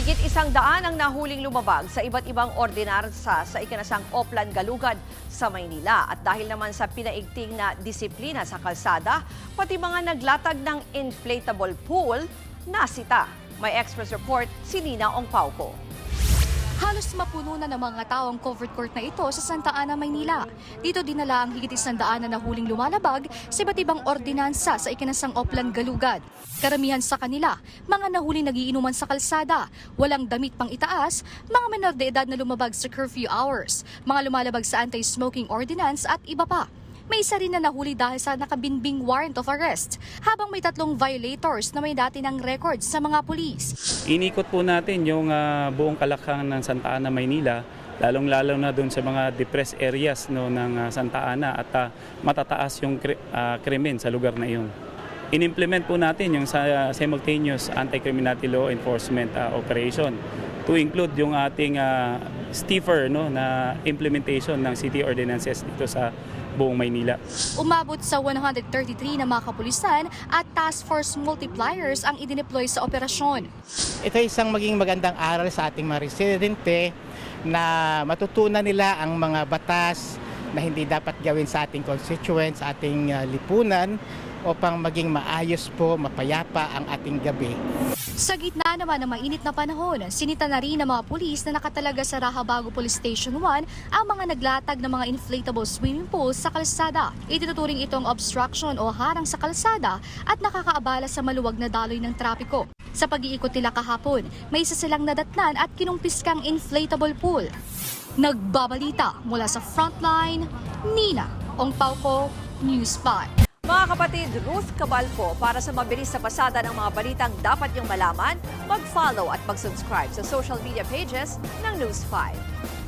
Higit 100 ang nahuling lumabag sa iba't ibang ordinansa sa ikinasang Oplan Galugad sa Maynila. At dahil naman sa pinaigting na disiplina sa kalsada, pati mga naglatag ng inflatable pool, nasita. May Express report si Nina Ongpauco. Halos mapuno na ng mga tao ang covered court na ito sa Santa Ana, Maynila. Dito dinala ang higit 100 na nahuling lumalabag sa iba't ibang ordinansa sa ikinasang Oplan Galugad. Karamihan sa kanila, mga nahuling nagiinuman sa kalsada, walang damit pang itaas, mga menor de edad na lumabag sa curfew hours, mga lumalabag sa anti-smoking ordinance at iba pa. May isa rin na nahuli dahil sa nakabinbing warrant of arrest, habang may 3 violators na may dati ng record sa mga pulis. Inikot po natin yung buong kalakhan ng Santa Ana, Maynila, lalong-lalo na doon sa mga depressed areas ng Santa Ana at matataas yung krimen sa lugar na iyon. In-implement po natin yung simultaneous anti-criminality law enforcement operation to include yung ating stiffer na implementation ng city ordinances dito sa buong Maynila. Umabot sa 133 na mga kapulisan at task force multipliers ang idineploy sa operasyon. Ito ay isang maging magandang aral sa ating mga residente na matutunan nila ang mga batas na hindi dapat gawin sa ating constituents, sa ating lipunan upang maging maayos po, mapayapa ang ating gabi. Sa gitna naman ng mainit na panahon, sinita na rin ng mga pulis na nakatalaga sa Rahabago Police Station 1 ang mga naglatag ng mga inflatable swimming pools sa kalsada. Itinuturing itong obstruction o harang sa kalsada at nakakaabala sa maluwag na daloy ng trapiko. Sa pag-iikot nila kahapon, may isa silang nadatnan at kinumpiskang inflatable pool. Nagbabalita mula sa Frontline, Nina Ongpauco, News 5. Mga kapatid, Ruth Cabalco, para sa mabilis na pasada ng mga balitang dapat niyong malaman, mag-follow at mag-subscribe sa social media pages ng News 5.